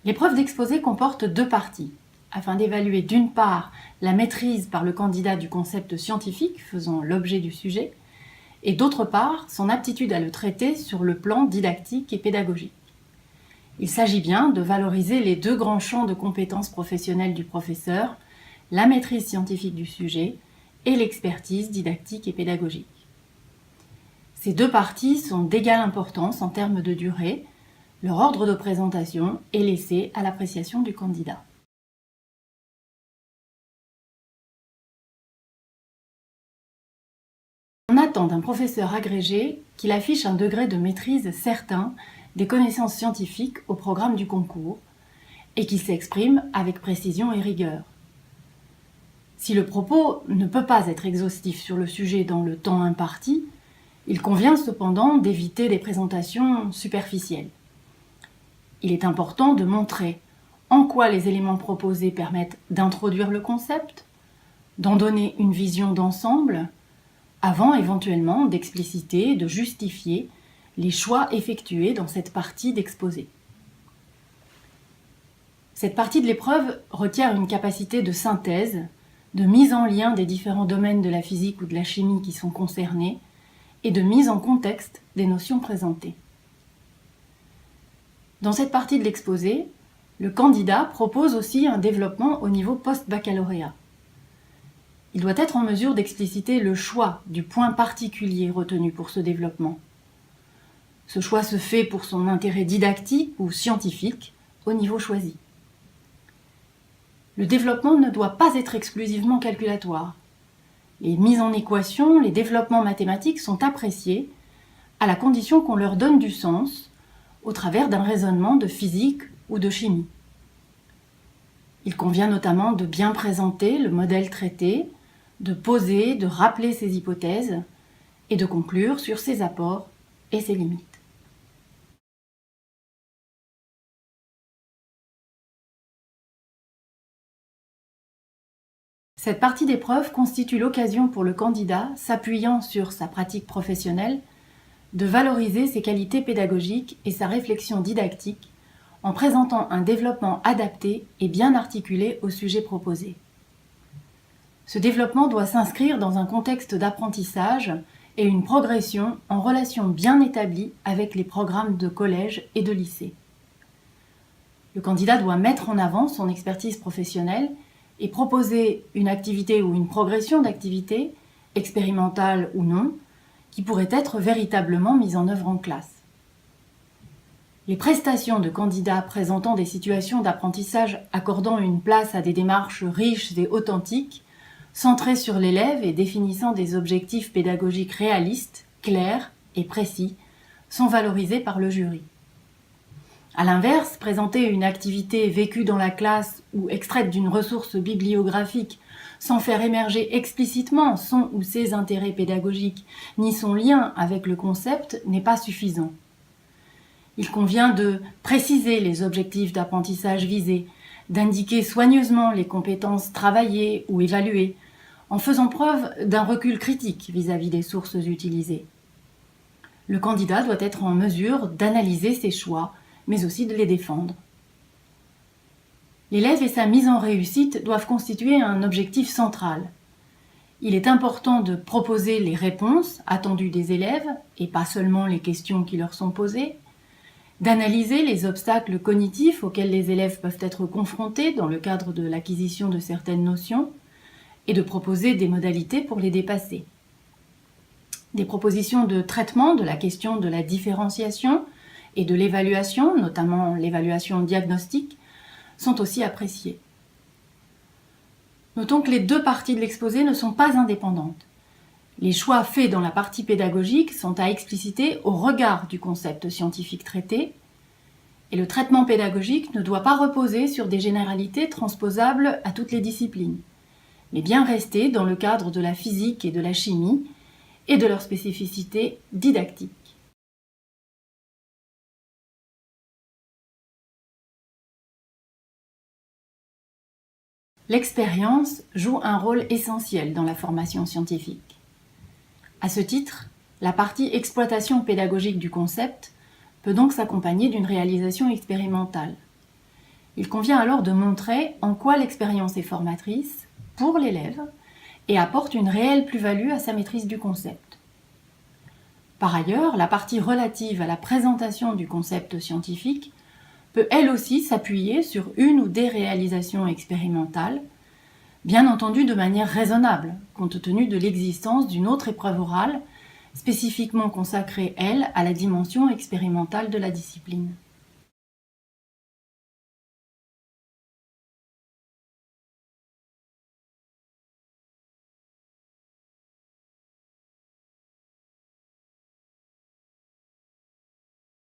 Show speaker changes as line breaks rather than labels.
L'épreuve d'exposé comporte deux parties, afin d'évaluer d'une part la maîtrise par le candidat du concept scientifique faisant l'objet du sujet, et d'autre part son aptitude à le traiter sur le plan didactique et pédagogique. Il s'agit bien de valoriser les deux grands champs de compétences professionnelles du professeur, la maîtrise scientifique du sujet et l'expertise didactique et pédagogique. Ces deux parties sont d'égale importance en termes de durée. Leur ordre de présentation est laissé à l'appréciation du candidat. On attend d'un professeur agrégé qu'il affiche un degré de maîtrise certain des connaissances scientifiques au programme du concours et qu'il s'exprime avec précision et rigueur. Si le propos ne peut pas être exhaustif sur le sujet dans le temps imparti, il convient cependant d'éviter des présentations superficielles. Il est important de montrer en quoi les éléments proposés permettent d'introduire le concept, d'en donner une vision d'ensemble, avant éventuellement d'expliciter, de justifier les choix effectués dans cette partie d'exposé. Cette partie de l'épreuve requiert une capacité de synthèse, de mise en lien des différents domaines de la physique ou de la chimie qui sont concernés et de mise en contexte des notions présentées. Dans cette partie de l'exposé, le candidat propose aussi un développement au niveau post-baccalauréat. Il doit être en mesure d'expliciter le choix du point particulier retenu pour ce développement. Ce choix se fait pour son intérêt didactique ou scientifique au niveau choisi. Le développement ne doit pas être exclusivement calculatoire. Les mises en équation, les développements mathématiques sont appréciés à la condition qu'on leur donne du sens au travers d'un raisonnement de physique ou de chimie. Il convient notamment de bien présenter le modèle traité, de poser, de rappeler ses hypothèses et de conclure sur ses apports et ses limites. Cette partie d'épreuve constitue l'occasion pour le candidat, s'appuyant sur sa pratique professionnelle, de valoriser ses qualités pédagogiques et sa réflexion didactique en présentant un développement adapté et bien articulé au sujet proposé. Ce développement doit s'inscrire dans un contexte d'apprentissage et une progression en relation bien établie avec les programmes de collège et de lycée. Le candidat doit mettre en avant son expertise professionnelle et proposer une activité ou une progression d'activité, expérimentale ou non, qui pourrait être véritablement mise en œuvre en classe. Les prestations de candidats présentant des situations d'apprentissage accordant une place à des démarches riches et authentiques, centrées sur l'élève et définissant des objectifs pédagogiques réalistes, clairs et précis, sont valorisées par le jury. A l'inverse, présenter une activité vécue dans la classe ou extraite d'une ressource bibliographique sans faire émerger explicitement son ou ses intérêts pédagogiques ni son lien avec le concept n'est pas suffisant. Il convient de préciser les objectifs d'apprentissage visés, d'indiquer soigneusement les compétences travaillées ou évaluées, en faisant preuve d'un recul critique vis-à-vis des sources utilisées. Le candidat doit être en mesure d'analyser ses choix, mais aussi de les défendre. L'élève et sa mise en réussite doivent constituer un objectif central. Il est important de proposer les réponses attendues des élèves, et pas seulement les questions qui leur sont posées, d'analyser les obstacles cognitifs auxquels les élèves peuvent être confrontés dans le cadre de l'acquisition de certaines notions, et de proposer des modalités pour les dépasser. Des propositions de traitement de la question de la différenciation et de l'évaluation, notamment l'évaluation diagnostique, sont aussi appréciées. Notons que les deux parties de l'exposé ne sont pas indépendantes. Les choix faits dans la partie pédagogique sont à expliciter au regard du concept scientifique traité, et le traitement pédagogique ne doit pas reposer sur des généralités transposables à toutes les disciplines, mais bien rester dans le cadre de la physique et de la chimie et de leurs spécificités didactiques. L'expérience joue un rôle essentiel dans la formation scientifique. À ce titre, la partie exploitation pédagogique du concept peut donc s'accompagner d'une réalisation expérimentale. Il convient alors de montrer en quoi l'expérience est formatrice pour l'élève et apporte une réelle plus-value à sa maîtrise du concept. Par ailleurs, la partie relative à la présentation du concept scientifique peut elle aussi s'appuyer sur une ou des réalisations expérimentales, bien entendu de manière raisonnable, compte tenu de l'existence d'une autre épreuve orale, spécifiquement consacrée, elle, à la dimension expérimentale de la discipline.